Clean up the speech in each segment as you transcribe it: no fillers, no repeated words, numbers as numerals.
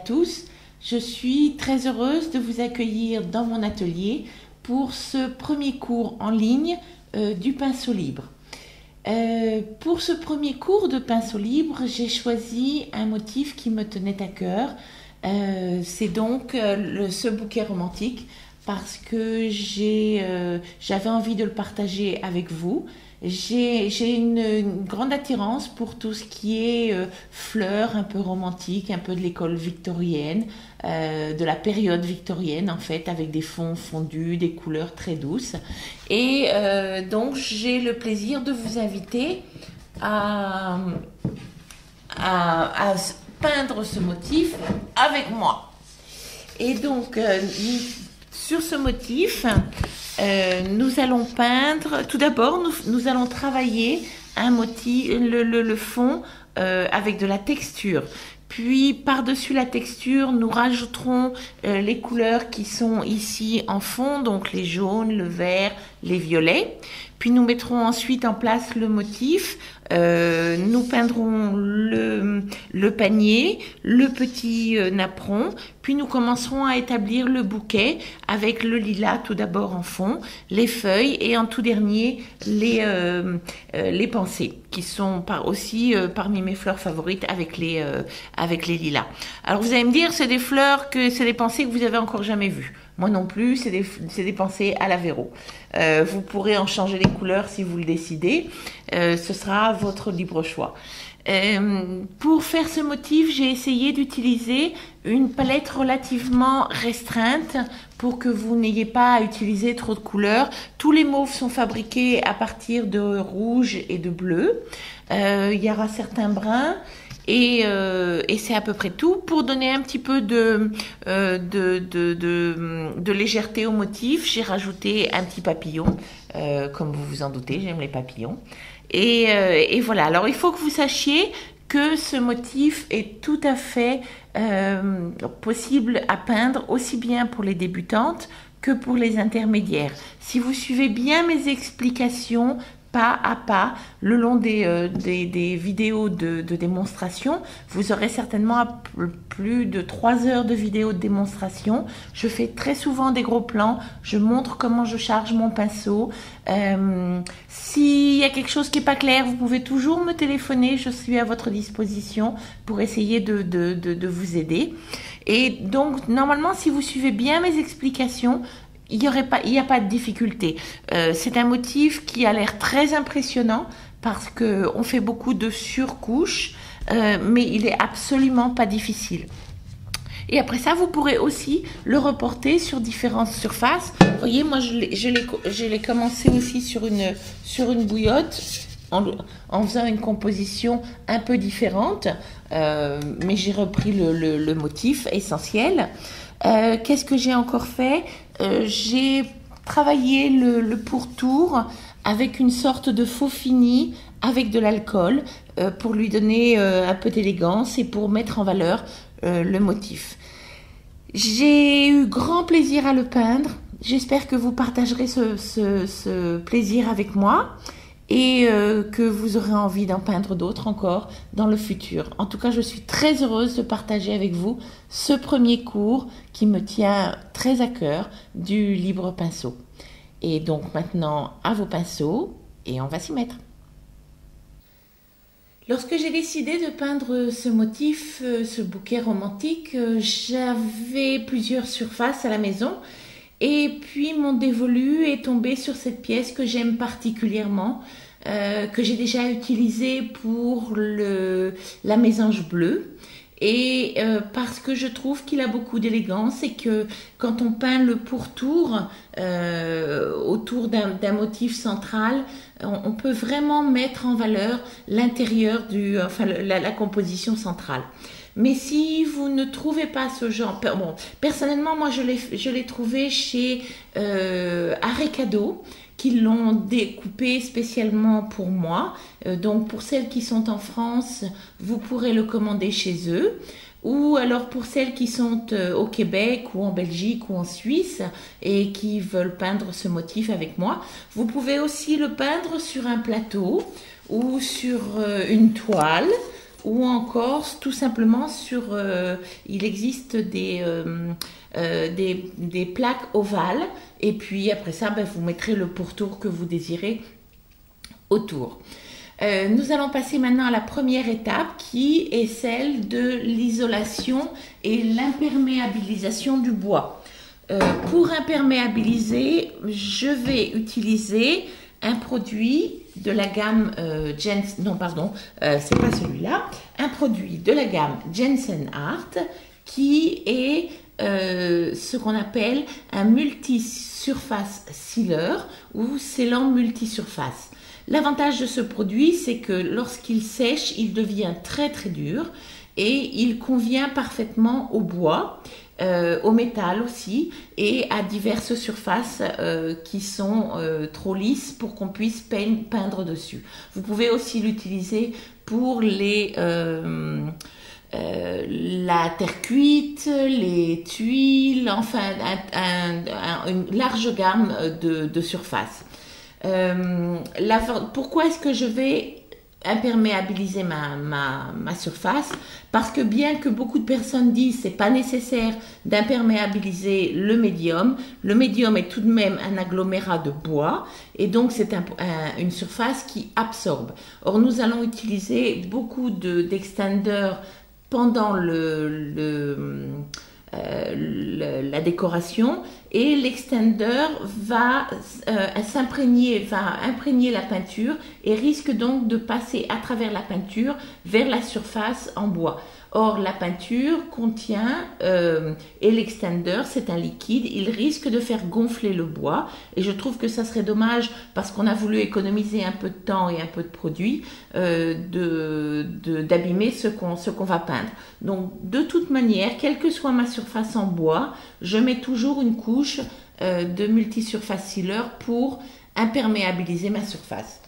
tous. Je suis très heureuse de vous accueillir dans mon atelier pour ce premier cours en ligne du pinceau libre. Pour ce premier cours de pinceau libre, j'ai choisi un motif qui me tenait à cœur. C'est donc ce bouquet romantique parce que j'avais envie de le partager avec vous. J'ai une grande attirance pour tout ce qui est fleurs un peu romantiques, un peu de l'école victorienne, de la période victorienne en fait, avec des fonds fondus, des couleurs très douces. Et donc j'ai le plaisir de vous inviter à peindre ce motif avec moi. Et donc sur ce motif, nous allons peindre, tout d'abord nous allons travailler un motif, le fond avec de la texture. Puis par-dessus la texture, nous rajouterons les couleurs qui sont ici en fond, donc les jaunes, le vert, les violets. Puis nous mettrons ensuite en place le motif. Nous peindrons le panier, le petit napperon, puis nous commencerons à établir le bouquet avec le lilas tout d'abord en fond, les feuilles et en tout dernier les pensées qui sont aussi parmi mes fleurs favorites avec les lilas. Alors vous allez me dire, c'est des fleurs c'est des pensées que vous avez encore jamais vues. Moi non plus, c'est des pensées à l'Aveyron. Vous pourrez en changer les couleurs si vous le décidez. Ce sera votre libre choix. Pour faire ce motif, j'ai essayé d'utiliser une palette relativement restreinte pour que vous n'ayez pas à utiliser trop de couleurs. Tous les mauves sont fabriqués à partir de rouge et de bleu. Il y aura certains bruns. Et c'est à peu près tout. Pour donner un petit peu de légèreté au motif, j'ai rajouté un petit papillon. Comme vous vous en doutez, j'aime les papillons. Et voilà. Alors, il faut que vous sachiez que ce motif est tout à fait possible à peindre aussi bien pour les débutantes que pour les intermédiaires. Si vous suivez bien mes explications, pas à pas, le long des vidéos de démonstration, vous aurez certainement plus de 3 heures de vidéos de démonstration. Je fais très souvent des gros plans, je montre comment je charge mon pinceau. S'il y a quelque chose qui n'est pas clair, vous pouvez toujours me téléphoner, je suis à votre disposition pour essayer de vous aider. Et donc, normalement, si vous suivez bien mes explications, il n'y a pas de difficulté. C'est un motif qui a l'air très impressionnant parce qu'on fait beaucoup de surcouches, mais il n'est absolument pas difficile. Et après ça, vous pourrez aussi le reporter sur différentes surfaces. Vous voyez, moi, je l'ai commencé aussi sur une bouillotte en faisant une composition un peu différente, mais j'ai repris le motif essentiel. Qu'est-ce que j'ai encore fait? J'ai travaillé le pourtour avec une sorte de faux fini avec de l'alcool pour lui donner un peu d'élégance et pour mettre en valeur le motif. J'ai eu grand plaisir à le peindre. J'espère que vous partagerez ce plaisir avec moi et que vous aurez envie d'en peindre d'autres encore dans le futur. En tout cas, je suis très heureuse de partager avec vous ce premier cours qui me tient très à cœur du libre pinceau. Et donc maintenant, à vos pinceaux et on va s'y mettre. Lorsque j'ai décidé de peindre ce motif, ce bouquet romantique, j'avais plusieurs surfaces à la maison. Et puis mon dévolu est tombé sur cette pièce que j'aime particulièrement, que j'ai déjà utilisée pour la mésange bleue. Et parce que je trouve qu'il a beaucoup d'élégance et que quand on peint le pourtour autour d'un motif central, on peut vraiment mettre en valeur l'intérieur la composition centrale. Mais si vous ne trouvez pas ce genre, bon, personnellement, moi je l'ai trouvé chez Arrêt Cadeau, qui l'ont découpé spécialement pour moi. Donc pour celles qui sont en France, vous pourrez le commander chez eux. Ou alors pour celles qui sont au Québec ou en Belgique ou en Suisse et qui veulent peindre ce motif avec moi, vous pouvez aussi le peindre sur un plateau ou sur une toile ou encore tout simplement il existe des plaques ovales et puis après ça vous mettrez le pourtour que vous désirez autour. Nous allons passer maintenant à la première étape qui est celle de l'isolation et l'imperméabilisation du bois. Pour imperméabiliser, je vais utiliser un produit de la gamme c'est pas celui-là, un produit de la gamme Jensen Art qui est ce qu'on appelle un multi-surface sealer ou scellant multi-surface. L'avantage de ce produit, c'est que lorsqu'il sèche, il devient très très dur et il convient parfaitement au bois, au métal aussi et à diverses surfaces qui sont trop lisses pour qu'on puisse peindre dessus. Vous pouvez aussi l'utiliser pour la terre cuite, les tuiles, enfin une large gamme de surfaces. Pourquoi est-ce que je vais imperméabiliser ma surface? Parce que bien que beaucoup de personnes disent c'est pas nécessaire d'imperméabiliser le médium est tout de même un agglomérat de bois et donc c'est une surface qui absorbe. Or nous allons utiliser beaucoup d'extenders pendant la décoration et l'extender va imprégner la peinture et risque donc de passer à travers la peinture vers la surface en bois. Or la peinture contient et l'extender c'est un liquide, il risque de faire gonfler le bois et je trouve que ça serait dommage parce qu'on a voulu économiser un peu de temps et un peu de produit d'abîmer ce qu'on va peindre. Donc de toute manière, quelle que soit ma surface en bois, je mets toujours une couche de multi-surface sealer pour imperméabiliser ma surface.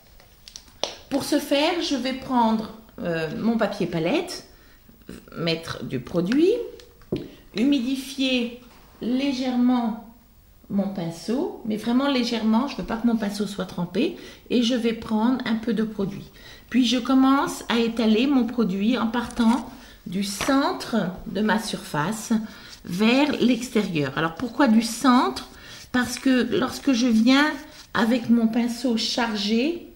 Pour ce faire, je vais prendre mon papier palette, mettre du produit, humidifier légèrement mon pinceau, mais vraiment légèrement, je ne veux pas que mon pinceau soit trempé, et je vais prendre un peu de produit. Puis je commence à étaler mon produit en partant du centre de ma surface vers l'extérieur. Alors pourquoi du centre? Parce que lorsque je viens avec mon pinceau chargé,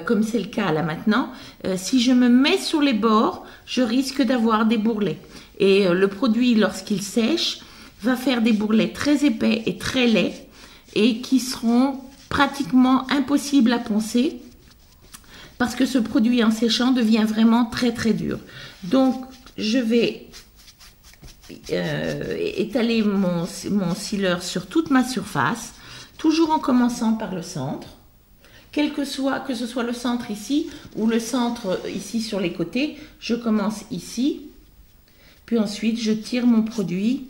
comme c'est le cas là maintenant, si je me mets sur les bords, je risque d'avoir des bourrelets. Et le produit, lorsqu'il sèche, va faire des bourrelets très épais et très laids et qui seront pratiquement impossibles à poncer parce que ce produit en séchant devient vraiment très très dur. Donc je vais étaler mon sealer sur toute ma surface, toujours en commençant par le centre. Que ce soit le centre ici ou le centre ici sur les côtés, je commence ici, puis ensuite je tire mon produit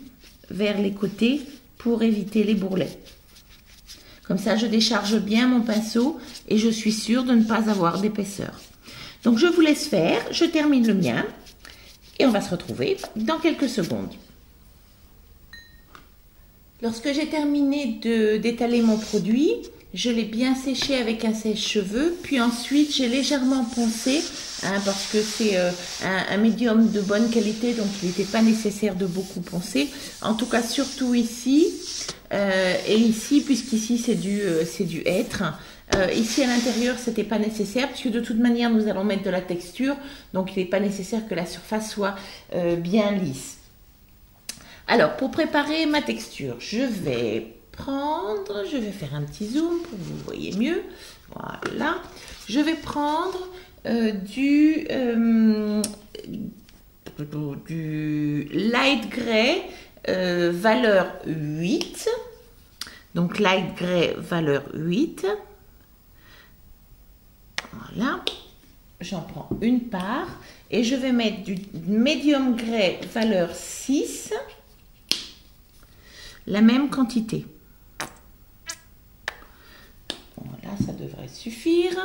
vers les côtés pour éviter les bourrelets. Comme ça, je décharge bien mon pinceau et je suis sûre de ne pas avoir d'épaisseur. Donc je vous laisse faire, je termine le mien et on va se retrouver dans quelques secondes. Lorsque j'ai terminé d'étaler mon produit, je l'ai bien séché avec un sèche-cheveux, puis ensuite j'ai légèrement poncé, parce que c'est un médium de bonne qualité, donc il n'était pas nécessaire de beaucoup poncer. En tout cas, surtout ici et ici, puisqu'ici c'est du hêtre. Ici à l'intérieur, c'était pas nécessaire, puisque de toute manière, nous allons mettre de la texture, donc il n'est pas nécessaire que la surface soit bien lisse. Alors, pour préparer ma texture, je vais faire un petit zoom pour que vous voyez mieux. Voilà. Je vais prendre du light gray valeur 8. Donc, light gray valeur 8. Voilà. J'en prends une part. Et je vais mettre du medium gray valeur 6. La même quantité. Voilà, ça devrait suffire.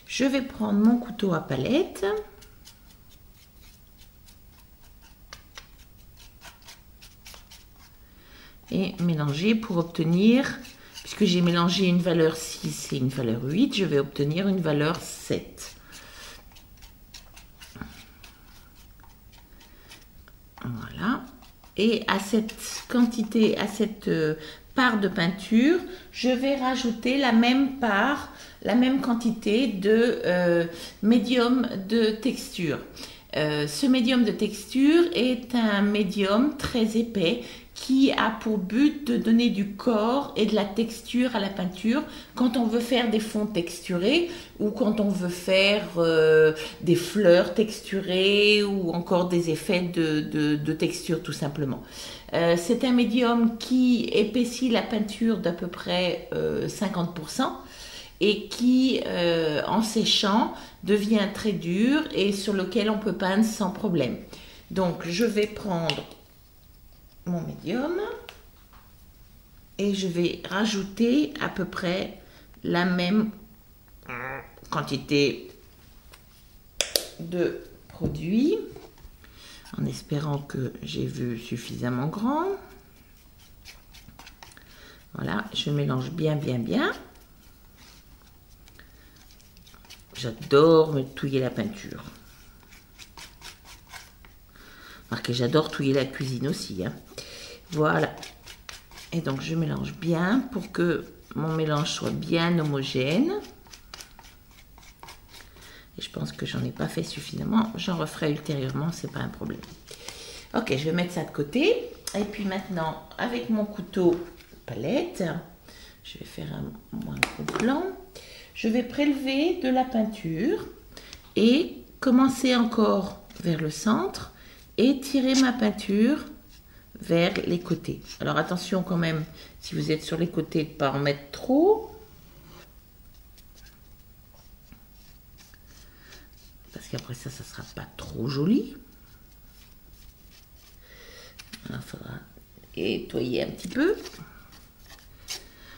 Je vais prendre mon couteau à palette. Et mélanger pour obtenir, puisque j'ai mélangé une valeur 6 et une valeur 8, je vais obtenir une valeur 7. Voilà. Et à cette quantité, à cette part de peinture, je vais rajouter la même part, la même quantité de médium de texture. Ce médium de texture est un médium très épais qui a pour but de donner du corps et de la texture à la peinture quand on veut faire des fonds texturés ou quand on veut faire des fleurs texturées ou encore des effets de texture tout simplement. C'est un médium qui épaissit la peinture d'à peu près 50% et qui, en séchant, devient très dur et sur lequel on peut peindre sans problème. Donc, je vais prendre mon médium et je vais rajouter à peu près la même quantité de produit en espérant que j'ai vu suffisamment grand. Voilà, je mélange bien. J'adore me touiller la peinture. Remarquez, j'adore touiller la cuisine aussi. Hein. Voilà. Et donc, je mélange bien pour que mon mélange soit bien homogène. Et je pense que j'en ai pas fait suffisamment. J'en referai ultérieurement, c'est pas un problème. Ok, je vais mettre ça de côté. Et puis maintenant, avec mon couteau palette, je vais faire un moins gros blanc. Je vais prélever de la peinture et commencer encore vers le centre et tirer ma peinture vers les côtés. Alors attention quand même, si vous êtes sur les côtés, de ne pas en mettre trop. Parce qu'après ça, ça ne sera pas trop joli. Il faudra nettoyer un petit peu.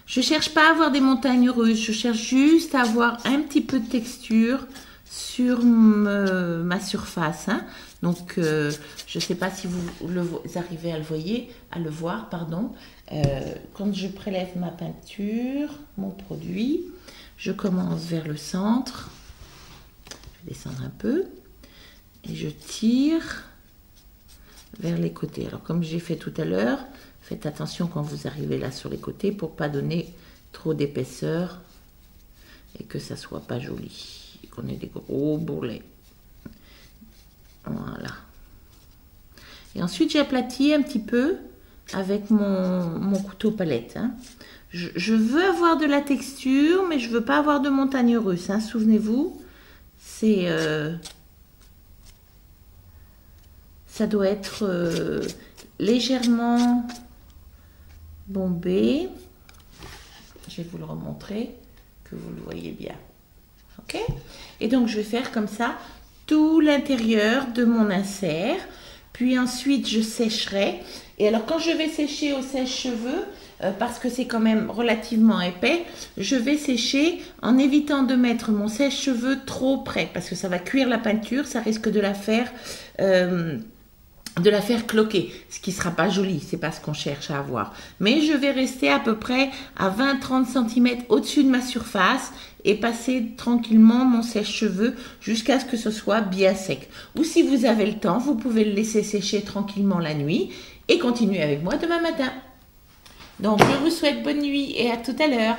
Je ne cherche pas à avoir des montagnes russes, je cherche juste à avoir un petit peu de texture sur ma surface. Hein. Donc, je ne sais pas si vous arrivez à le voir. Quand je prélève ma peinture, mon produit, je commence vers le centre. Je vais descendre un peu et je tire vers les côtés. Alors, comme j'ai fait tout à l'heure, faites attention quand vous arrivez là sur les côtés pour ne pas donner trop d'épaisseur et que ça ne soit pas joli. Et qu'on ait des gros bourrelets. Voilà. Et ensuite, j'aplatis un petit peu avec mon couteau palette. Hein. Je veux avoir de la texture, mais je ne veux pas avoir de montagne russe. Hein. Souvenez-vous, c'est... ça doit être légèrement bombé. Je vais vous le remontrer, que vous le voyez bien. Ok? Et donc, je vais faire comme ça tout l'intérieur de mon insert. Puis ensuite, je sécherai. Et alors, quand je vais sécher au sèche-cheveux, parce que c'est quand même relativement épais, je vais sécher en évitant de mettre mon sèche-cheveux trop près. Parce que ça va cuire la peinture, ça risque de la faire cloquer, ce qui ne sera pas joli, c'est pas ce qu'on cherche à avoir. Mais je vais rester à peu près à 20-30 cm au-dessus de ma surface et passer tranquillement mon sèche-cheveux jusqu'à ce que ce soit bien sec. Ou si vous avez le temps, vous pouvez le laisser sécher tranquillement la nuit et continuer avec moi demain matin. Donc, je vous souhaite bonne nuit et à tout à l'heure.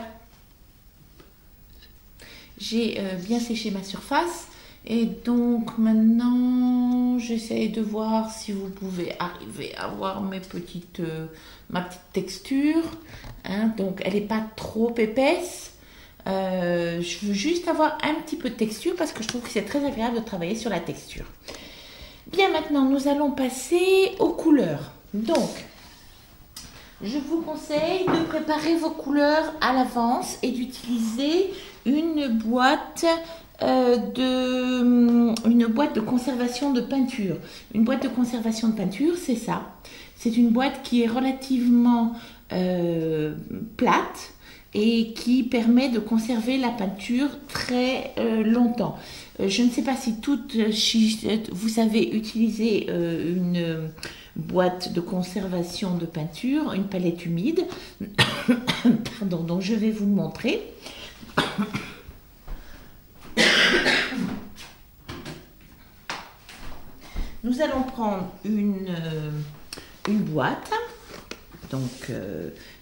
J'ai bien séché ma surface. Et donc maintenant, j'essaie de voir si vous pouvez arriver à voir ma petite texture. Hein, donc, elle n'est pas trop épaisse. Je veux juste avoir un petit peu de texture parce que je trouve que c'est très agréable de travailler sur la texture. Bien, maintenant, nous allons passer aux couleurs. Donc, je vous conseille de préparer vos couleurs à l'avance et d'utiliser une boîte de conservation de peinture. Une boîte de conservation de peinture, c'est ça. C'est une boîte qui est relativement plate et qui permet de conserver la peinture très longtemps. Je ne sais pas si vous savez utiliser une boîte de conservation de peinture, une palette humide. Pardon, donc je vais vous le montrer. Nous nous allons prendre une boîte, donc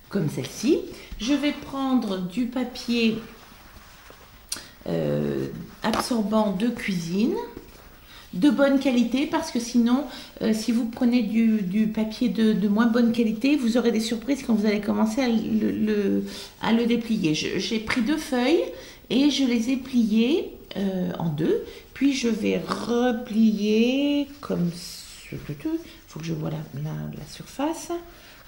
comme celle-ci. Je vais prendre du papier absorbant de cuisine, de bonne qualité, parce que sinon, si vous prenez du papier de moins bonne qualité, vous aurez des surprises quand vous allez commencer à le déplier. J'ai pris 2 feuilles et je les ai pliées en 2, puis je vais replier comme il faut que je vois la surface,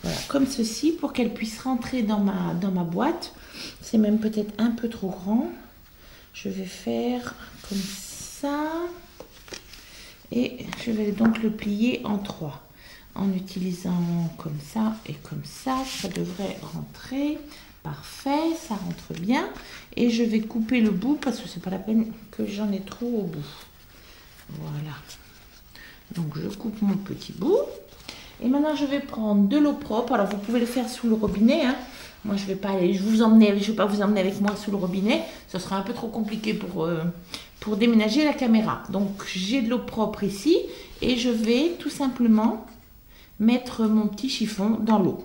voilà, comme ceci, pour qu'elle puisse rentrer dans ma boîte. C'est même peut-être un peu trop grand. Je vais faire comme ça. Et je vais donc le plier en 3 en utilisant comme ça et comme ça. Ça devrait rentrer. Parfait, ça rentre bien. Et je vais couper le bout parce que c'est pas la peine que j'en ai trop au bout. Voilà. Donc je coupe mon petit bout. Et maintenant je vais prendre de l'eau propre. Alors vous pouvez le faire sous le robinet, hein. Moi je vais pas aller, je vais pas vous emmener avec moi sous le robinet. Ce sera un peu trop compliqué pour déménager la caméra. Donc j'ai de l'eau propre ici et je vais tout simplement mettre mon petit chiffon dans l'eau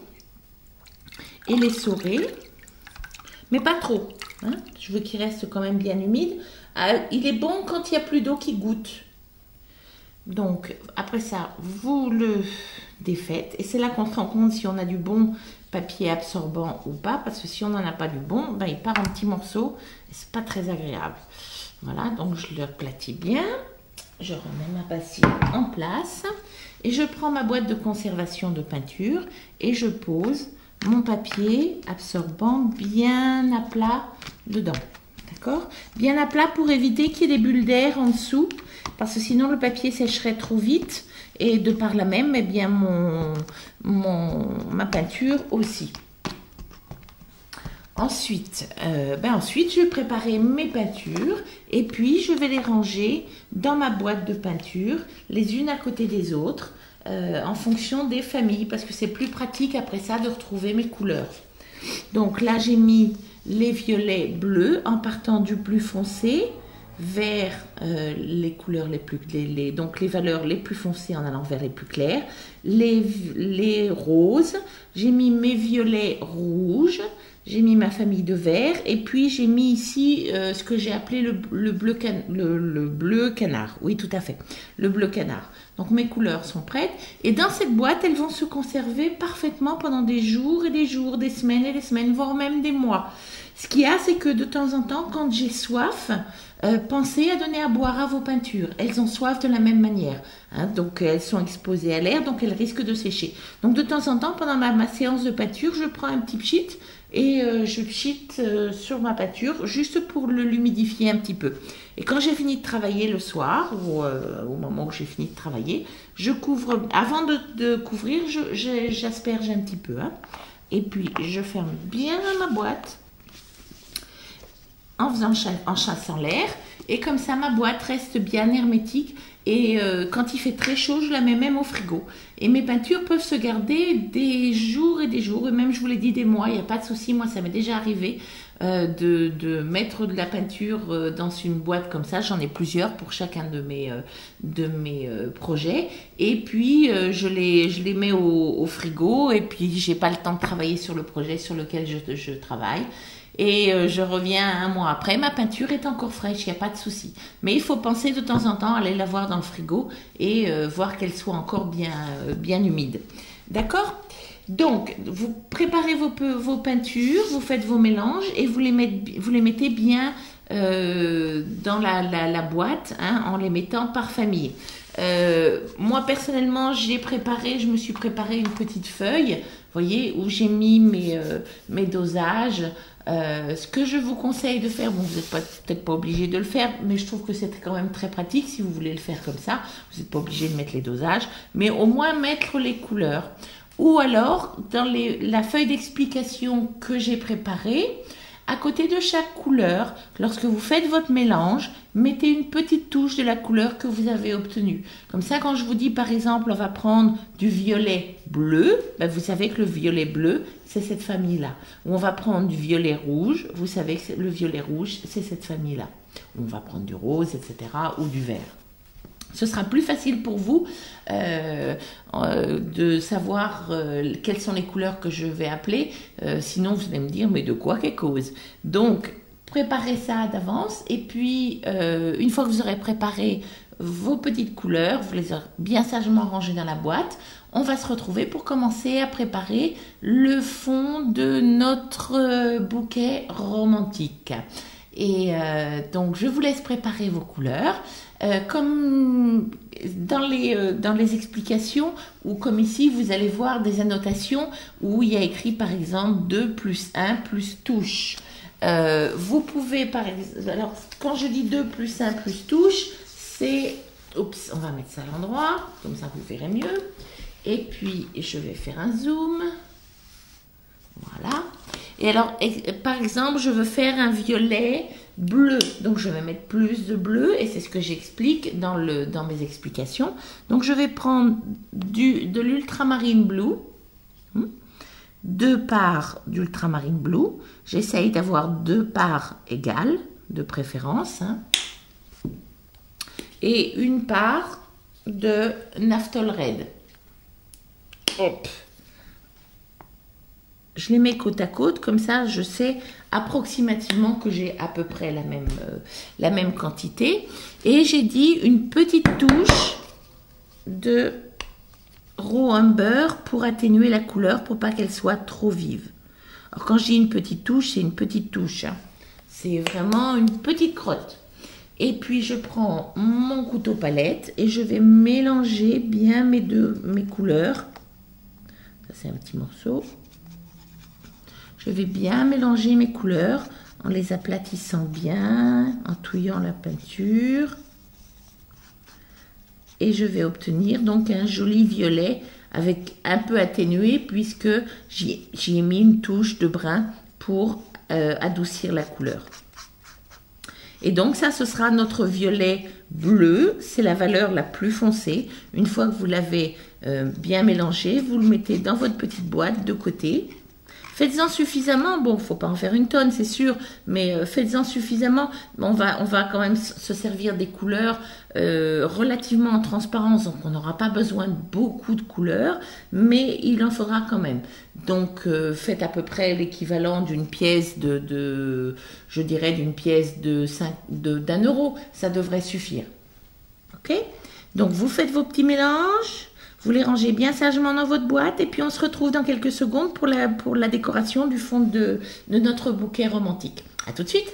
et l'essorer, mais pas trop, hein. Je veux qu'il reste quand même bien humide. Il est bon quand il n'y a plus d'eau qui goutte. Donc après ça, vous le défaites et c'est là qu'on se rend compte si on a du bon papier absorbant ou pas, parce que si on n'en a pas du bon, ben, il part en petits morceaux et c'est pas très agréable. Voilà, donc je le aplatis bien, je remets ma pastille en place et je prends ma boîte de conservation de peinture et je pose mon papier absorbant bien à plat dedans. D'accord? Bien à plat pour éviter qu'il y ait des bulles d'air en dessous, parce que sinon le papier sécherait trop vite et de par là même, eh bien ma peinture aussi. Ensuite, je vais préparer mes peintures et puis je vais les ranger dans ma boîte de peinture, les unes à côté des autres, en fonction des familles, parce que c'est plus pratique après ça de retrouver mes couleurs. Donc là, j'ai mis les violets bleus en partant du plus foncé vers les couleurs donc les valeurs les plus foncées en allant vers les plus clairs. Les roses, j'ai mis mes violets rouges, j'ai mis ma famille de vert et puis j'ai mis ici ce que j'ai appelé le bleu canard. Oui, tout à fait, le bleu canard. Donc mes couleurs sont prêtes et dans cette boîte, elles vont se conserver parfaitement pendant des jours et des jours, des semaines et des semaines, voire même des mois. Ce qu'il y a, c'est que de temps en temps, quand j'ai soif, pensez à donner à boire à vos peintures. Elles ont soif de la même manière, hein, donc elles sont exposées à l'air, donc elles risquent de sécher. Donc de temps en temps, pendant ma séance de peinture, je prends un petit pchit et je pchit sur ma peinture juste pour l'humidifier un petit peu. Et quand j'ai fini de travailler le soir, ou au moment où j'ai fini de travailler, je couvre, avant de couvrir, j'asperge un petit peu, hein, et puis je ferme bien ma boîte en chassant l'air, et comme ça ma boîte reste bien hermétique et quand il fait très chaud, je la mets même au frigo et mes peintures peuvent se garder des jours et même je vous l'ai dit des mois, il n'y a pas de souci. Moi ça m'est déjà arrivé de mettre de la peinture dans une boîte comme ça, j'en ai plusieurs pour chacun de mes projets et puis je les mets au frigo et puis j'ai pas le temps de travailler sur le projet sur lequel je travaille. Et je reviens un mois après, ma peinture est encore fraîche, il n'y a pas de souci. Mais il faut penser de temps en temps à aller la voir dans le frigo et voir qu'elle soit encore bien humide. D'accord? Donc, vous préparez vos peintures, vous faites vos mélanges et vous les mettez bien dans la boîte, hein, en les mettant par famille. Moi personnellement, je me suis préparé une petite feuille, voyez, où j'ai mis mes dosages. Ce que je vous conseille de faire, bon, vous n'êtes peut-être pas obligé de le faire, mais je trouve que c'est quand même très pratique si vous voulez le faire comme ça. Vous n'êtes pas obligé de mettre les dosages, mais au moins mettre les couleurs. Ou alors, dans la feuille d'explication que j'ai préparée, à côté de chaque couleur, lorsque vous faites votre mélange, mettez une petite touche de la couleur que vous avez obtenue. Comme ça, quand je vous dis par exemple, on va prendre du violet bleu, ben vous savez que le violet bleu, c'est cette famille-là. Ou on va prendre du violet rouge, vous savez que le violet rouge, c'est cette famille-là. On va prendre du rose, etc. ou du vert. Ce sera plus facile pour vous de savoir quelles sont les couleurs que je vais appeler. Sinon, vous allez me dire, mais de quoi qu'elle cause? Donc, préparez ça d'avance. Et puis, une fois que vous aurez préparé vos petites couleurs, vous les aurez bien sagement rangées dans la boîte, on va se retrouver pour commencer à préparer le fond de notre bouquet romantique. Et donc, je vous laisse préparer vos couleurs. Comme dans les explications, ou comme ici, vous allez voir des annotations où il y a écrit par exemple 2 + 1 + touche. Vous pouvez, par exemple, alors quand je dis 2 + 1 + touche, c'est, oups, on va mettre ça à l'endroit, comme ça vous verrez mieux. Et puis, je vais faire un zoom. Voilà. Et alors, par exemple, je veux faire un violet bleu. Donc, je vais mettre plus de bleu et c'est ce que j'explique dans mes explications. Donc, je vais prendre de l'ultramarine blue. 2 parts d'ultramarine blue. J'essaye d'avoir 2 parts égales, de préférence. Et 1 part de Naphthol Red. Hop. Je les mets côte à côte, comme ça je sais approximativement que j'ai à peu près la même quantité. Et j'ai dit une petite touche de raw amber pour atténuer la couleur, pour pas qu'elle soit trop vive. Alors quand je dis une petite touche, c'est une petite touche. C'est vraiment une petite crotte. Et puis je prends mon couteau palette et je vais mélanger bien mes couleurs. Ça c'est un petit morceau. Je vais bien mélanger mes couleurs en les aplatissant bien, en touillant la peinture. Et je vais obtenir donc un joli violet avec un peu atténué puisque j'y ai mis une touche de brun pour adoucir la couleur. Et donc ça, ce sera notre violet bleu. C'est la valeur la plus foncée. Une fois que vous l'avez bien mélangé, vous le mettez dans votre petite boîte de côté. Faites-en suffisamment, bon, il ne faut pas en faire une tonne, c'est sûr, mais faites-en suffisamment. On va quand même se servir des couleurs relativement en transparence, donc on n'aura pas besoin de beaucoup de couleurs, mais il en faudra quand même. Donc, faites à peu près l'équivalent d'une pièce je dirais d'une pièce d'1 euro, ça devrait suffire. Ok? Donc, vous faites vos petits mélanges. Vous les rangez bien sagement dans votre boîte et puis on se retrouve dans quelques secondes pour la décoration du fond de notre bouquet romantique. A tout de suite.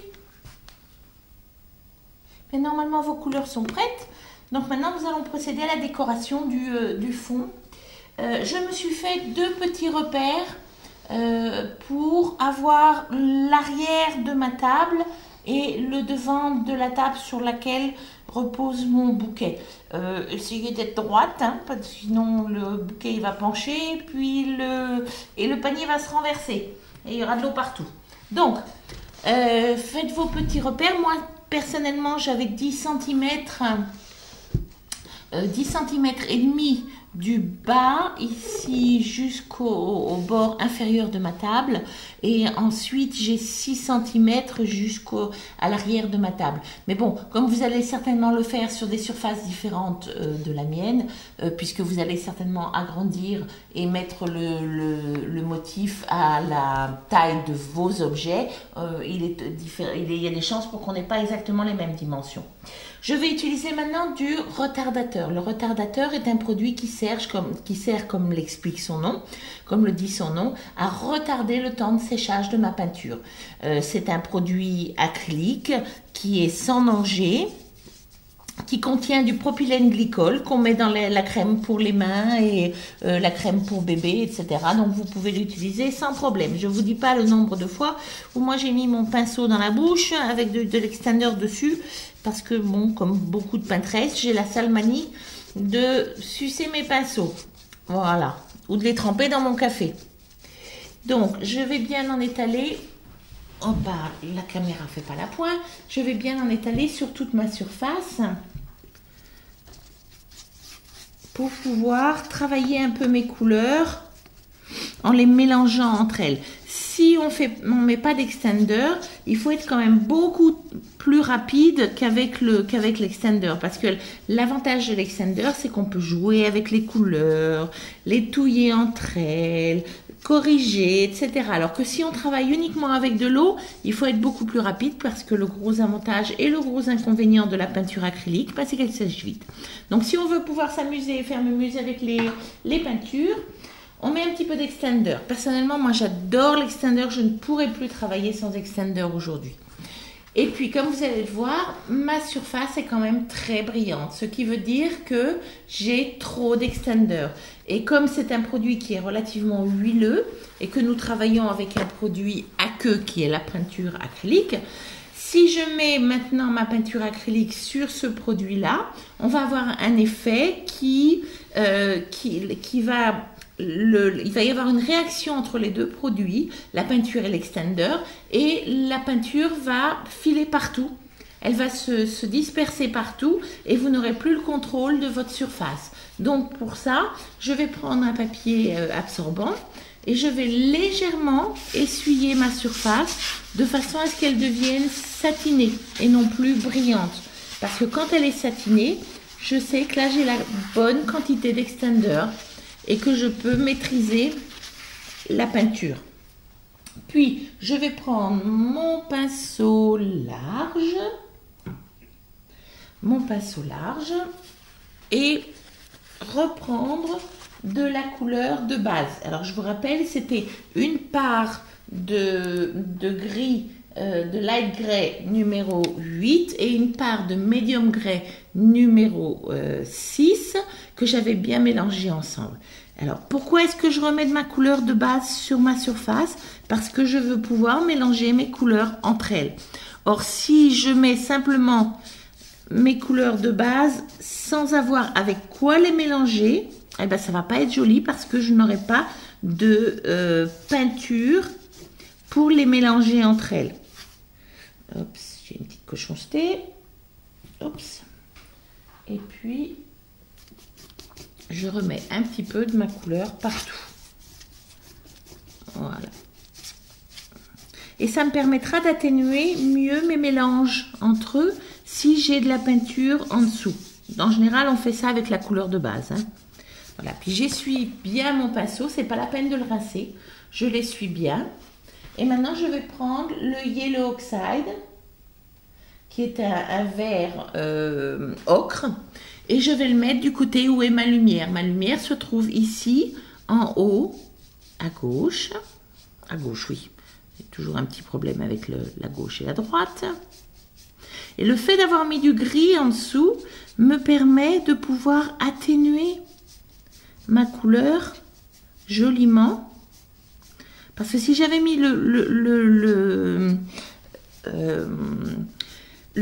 Mais normalement vos couleurs sont prêtes. Donc maintenant nous allons procéder à la décoration du fond. Je me suis fait 2 petits repères pour avoir l'arrière de ma table et le devant de la table sur laquelle repose mon bouquet. Essayez d'être droite, parce que sinon le bouquet il va pencher, puis le panier va se renverser et il y aura de l'eau partout. Donc, faites vos petits repères. Moi, personnellement, j'avais 10 cm et demi du bas ici jusqu'au bord inférieur de ma table et ensuite j'ai 6 cm à l'arrière de ma table. Mais bon, comme vous allez certainement le faire sur des surfaces différentes de la mienne, puisque vous allez certainement agrandir et mettre le motif à la taille de vos objets, il y a des chances pour qu'on n'ait pas exactement les mêmes dimensions. Je vais utiliser maintenant du retardateur. Le retardateur est un produit qui sert, comme l'explique son nom, comme le dit son nom, à retarder le temps de séchage de ma peinture. C'est un produit acrylique qui est sans danger, qui contient du propylène glycol qu'on met dans la crème pour les mains et la crème pour bébé, etc. Donc vous pouvez l'utiliser sans problème. Je ne vous dis pas le nombre de fois où moi j'ai mis mon pinceau dans la bouche avec de l'extendeur dessus parce que bon, comme beaucoup de peintres, j'ai la sale manie de sucer mes pinceaux. Voilà. Ou de les tremper dans mon café. Donc je vais bien en étaler. Oh bah, la caméra ne fait pas la pointe. Je vais bien en étaler sur toute ma surface pour pouvoir travailler un peu mes couleurs en les mélangeant entre elles. si on met pas d'extender, il faut être quand même beaucoup plus rapide qu'avec l'extender, parce que l'avantage de l'extender, c'est qu'on peut jouer avec les couleurs, les touiller entre elles, corriger, etc. Alors que si on travaille uniquement avec de l'eau, il faut être beaucoup plus rapide, parce que le gros avantage et le gros inconvénient de la peinture acrylique, c'est qu'elle sèche vite. Donc si on veut pouvoir s'amuser et faire muse avec les peintures, on met un petit peu d'extender. Personnellement, moi j'adore l'extender, je ne pourrais plus travailler sans extender aujourd'hui. Et puis, comme vous allez le voir, ma surface est quand même très brillante, ce qui veut dire que j'ai trop d'extender. Et comme c'est un produit qui est relativement huileux et que nous travaillons avec un produit aqueux qui est la peinture acrylique, si je mets maintenant ma peinture acrylique sur ce produit-là, on va avoir un effet il va y avoir une réaction entre les deux produits, la peinture et l'extender, et la peinture va filer partout. Elle va se disperser partout et vous n'aurez plus le contrôle de votre surface. Donc pour ça, je vais prendre un papier absorbant et je vais légèrement essuyer ma surface de façon à ce qu'elle devienne satinée et non plus brillante. Parce que quand elle est satinée, je sais que là j'ai la bonne quantité d'extender et que je peux maîtriser la peinture. Puis, je vais prendre mon pinceau large, et reprendre de la couleur de base. Alors, je vous rappelle, c'était une part de gris, de light gray numéro 8 et une part de medium gray numéro 6 que j'avais bien mélangé ensemble. Alors, pourquoi est-ce que je remets de ma couleur de base sur ma surface? Parce que je veux pouvoir mélanger mes couleurs entre elles. Or, si je mets simplement mes couleurs de base sans avoir avec quoi les mélanger, eh ben, ça va pas être joli parce que je n'aurai pas de peinture pour les mélanger entre elles. Oups, j'ai une petite cochonceté. Oups. Et puis, je remets un petit peu de ma couleur partout. Voilà. Et ça me permettra d'atténuer mieux mes mélanges entre eux si j'ai de la peinture en dessous. En général, on fait ça avec la couleur de base. Hein. Voilà. Puis j'essuie bien mon pinceau. C'est pas la peine de le rincer. Je l'essuie bien. Et maintenant, je vais prendre le Yellow Oxide, qui est un vert ocre. Et je vais le mettre du côté où est ma lumière. Ma lumière se trouve ici, en haut, à gauche. À gauche, oui. J'ai toujours un petit problème avec la gauche et la droite. Et le fait d'avoir mis du gris en dessous me permet de pouvoir atténuer ma couleur joliment. Parce que si j'avais mis le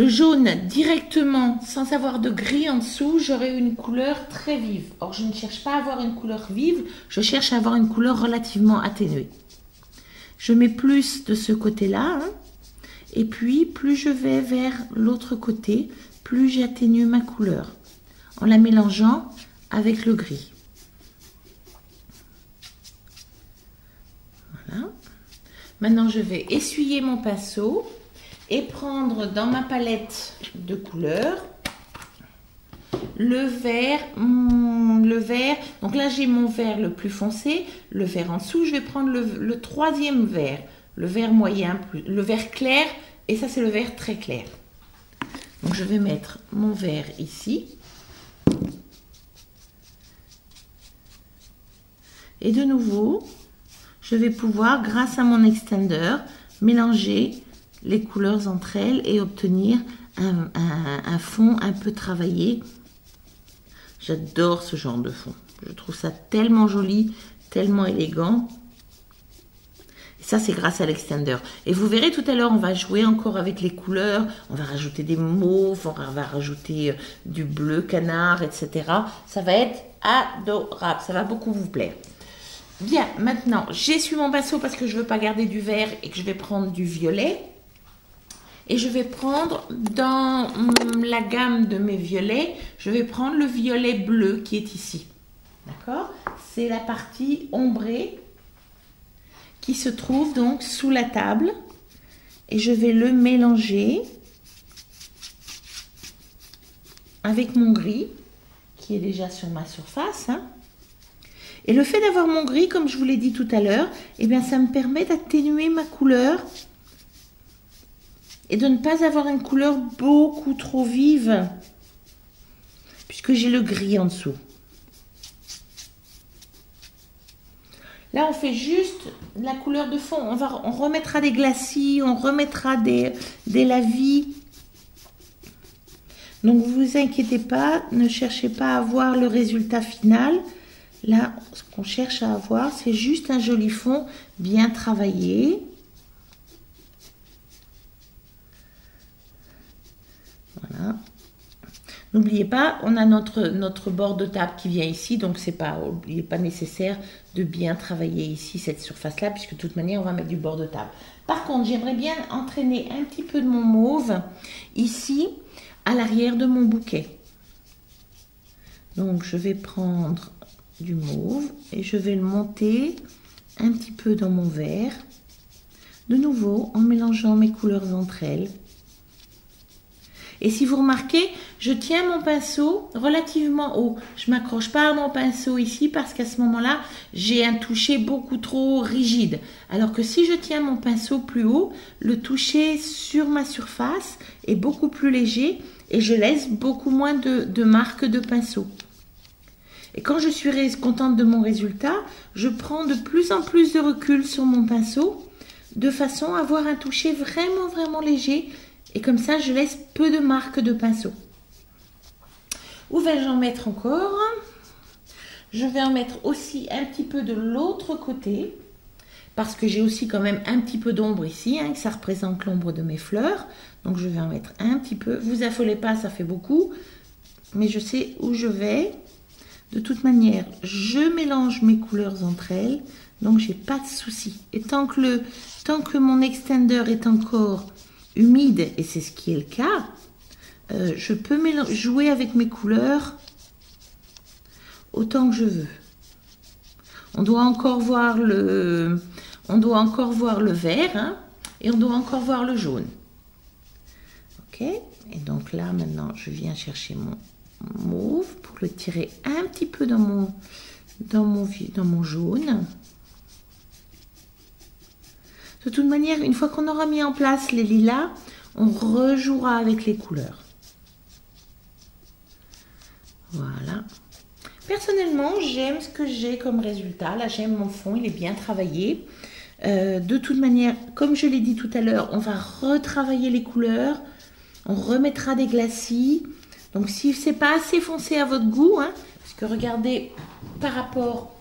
jaune directement sans avoir de gris en dessous, j'aurais une couleur très vive. Or, je ne cherche pas à avoir une couleur vive, je cherche à avoir une couleur relativement atténuée. Je mets plus de ce côté-là, hein, et puis plus je vais vers l'autre côté, plus j'atténue ma couleur en la mélangeant avec le gris. Voilà. Maintenant, je vais essuyer mon pinceau et prendre dans ma palette de couleurs le vert, donc là j'ai mon vert le plus foncé, le vert en dessous, je vais prendre le troisième vert, le vert moyen, le vert clair, et ça c'est le vert très clair. Donc je vais mettre mon vert ici. Et de nouveau, je vais pouvoir, grâce à mon extender, mélanger les couleurs entre elles et obtenir un fond un peu travaillé. J'adore ce genre de fond. Je trouve ça tellement joli, tellement élégant. Et ça, c'est grâce à l'extender. Et vous verrez tout à l'heure, on va jouer encore avec les couleurs. On va rajouter des mauves, on va rajouter du bleu canard, etc. Ça va être adorable. Ça va beaucoup vous plaire. Bien, maintenant, j'essuie mon pinceau parce que je ne veux pas garder du vert et que je vais prendre du violet. Et je vais prendre dans la gamme de mes violets, je vais prendre le violet bleu qui est ici. D'accord? C'est la partie ombrée qui se trouve donc sous la table. Et je vais le mélanger avec mon gris qui est déjà sur ma surface. Hein. Et le fait d'avoir mon gris, comme je vous l'ai dit tout à l'heure, eh bien, ça me permet d'atténuer ma couleur et de ne pas avoir une couleur beaucoup trop vive puisque j'ai le gris en dessous. Là, on fait juste la couleur de fond. On remettra des glacis, on remettra des lavis. Donc, ne vous inquiétez pas, ne cherchez pas à voir le résultat final. Là, ce qu'on cherche à avoir, c'est juste un joli fond bien travaillé. Voilà. N'oubliez pas, on a notre bord de table qui vient ici, donc il n'est pas nécessaire de bien travailler ici cette surface-là, puisque de toute manière, on va mettre du bord de table. Par contre, j'aimerais bien entraîner un petit peu de mon mauve ici, à l'arrière de mon bouquet. Donc, je vais prendre du mauve et je vais le monter un petit peu dans mon verre. De nouveau, en mélangeant mes couleurs entre elles. Et si vous remarquez, je tiens mon pinceau relativement haut. Je ne m'accroche pas à mon pinceau ici parce qu'à ce moment-là, j'ai un toucher beaucoup trop rigide. Alors que si je tiens mon pinceau plus haut, le toucher sur ma surface est beaucoup plus léger et je laisse beaucoup moins de marques de pinceau. Et quand je suis contente de mon résultat, je prends de plus en plus de recul sur mon pinceau de façon à avoir un toucher vraiment, vraiment léger. Et comme ça, je laisse peu de marques de pinceau. Où vais-je en mettre encore? Je vais en mettre aussi un petit peu de l'autre côté. Parce que j'ai aussi quand même un petit peu d'ombre ici. Hein, que ça représente l'ombre de mes fleurs. Donc je vais en mettre un petit peu. Vous affolez pas, ça fait beaucoup. Mais je sais où je vais. De toute manière, je mélange mes couleurs entre elles. Donc j'ai pas de souci. Et tant que mon extender est encore humide, et c'est ce qui est le cas, je peux jouer avec mes couleurs autant que je veux. On doit encore voir le vert, hein, et on doit encore voir le jaune. Ok, et donc là maintenant je viens chercher mon mauve pour le tirer un petit peu dans mon jaune. De toute manière, une fois qu'on aura mis en place les lilas, on rejouera avec les couleurs. Voilà. Personnellement, j'aime ce que j'ai comme résultat. Là, j'aime mon fond, il est bien travaillé. De toute manière, comme je l'ai dit tout à l'heure, on va retravailler les couleurs. On remettra des glacis. Donc, si ce n'est pas assez foncé à votre goût, hein, parce que regardez, par rapport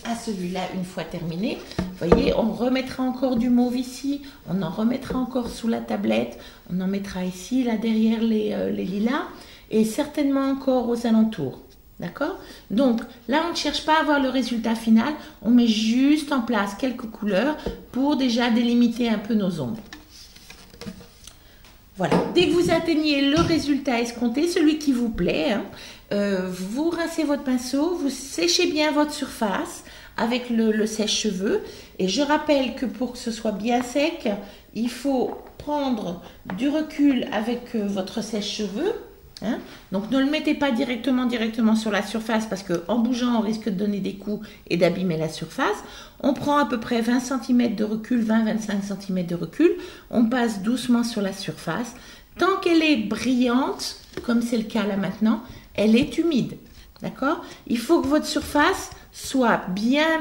à celui-là, une fois terminé, vous voyez, on remettra encore du mauve ici, on en remettra encore sous la tablette, on en mettra ici, là derrière les lilas, et certainement encore aux alentours. D'accord? Donc, là, on ne cherche pas à avoir le résultat final, on met juste en place quelques couleurs pour déjà délimiter un peu nos ombres. Voilà, dès que vous atteignez le résultat escompté, celui qui vous plaît, hein, vous rincez votre pinceau, vous séchez bien votre surface avec le sèche-cheveux. Et je rappelle que pour que ce soit bien sec, il faut prendre du recul avec votre sèche-cheveux. Hein. Donc ne le mettez pas directement sur la surface parce qu'en bougeant, on risque de donner des coups et d'abîmer la surface. On prend à peu près 20 cm de recul, 20-25 cm de recul. On passe doucement sur la surface. Tant qu'elle est brillante, comme c'est le cas là maintenant, elle est humide. D'accord? Il faut que votre surface soit bien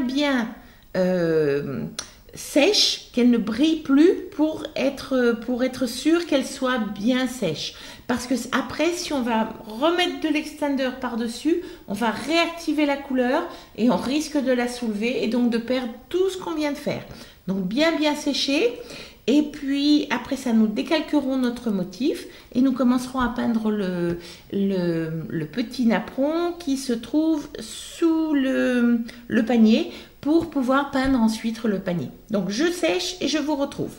sèche, qu'elle ne brille plus pour être sûr qu'elle soit bien sèche. Parce que après, si on va remettre de l'extender par-dessus, on va réactiver la couleur et on risque de la soulever et donc de perdre tout ce qu'on vient de faire. Donc bien séché. Et puis après ça, nous décalquerons notre motif et nous commencerons à peindre le petit napperon qui se trouve sous le panier pour pouvoir peindre ensuite le panier. Donc je sèche et je vous retrouve.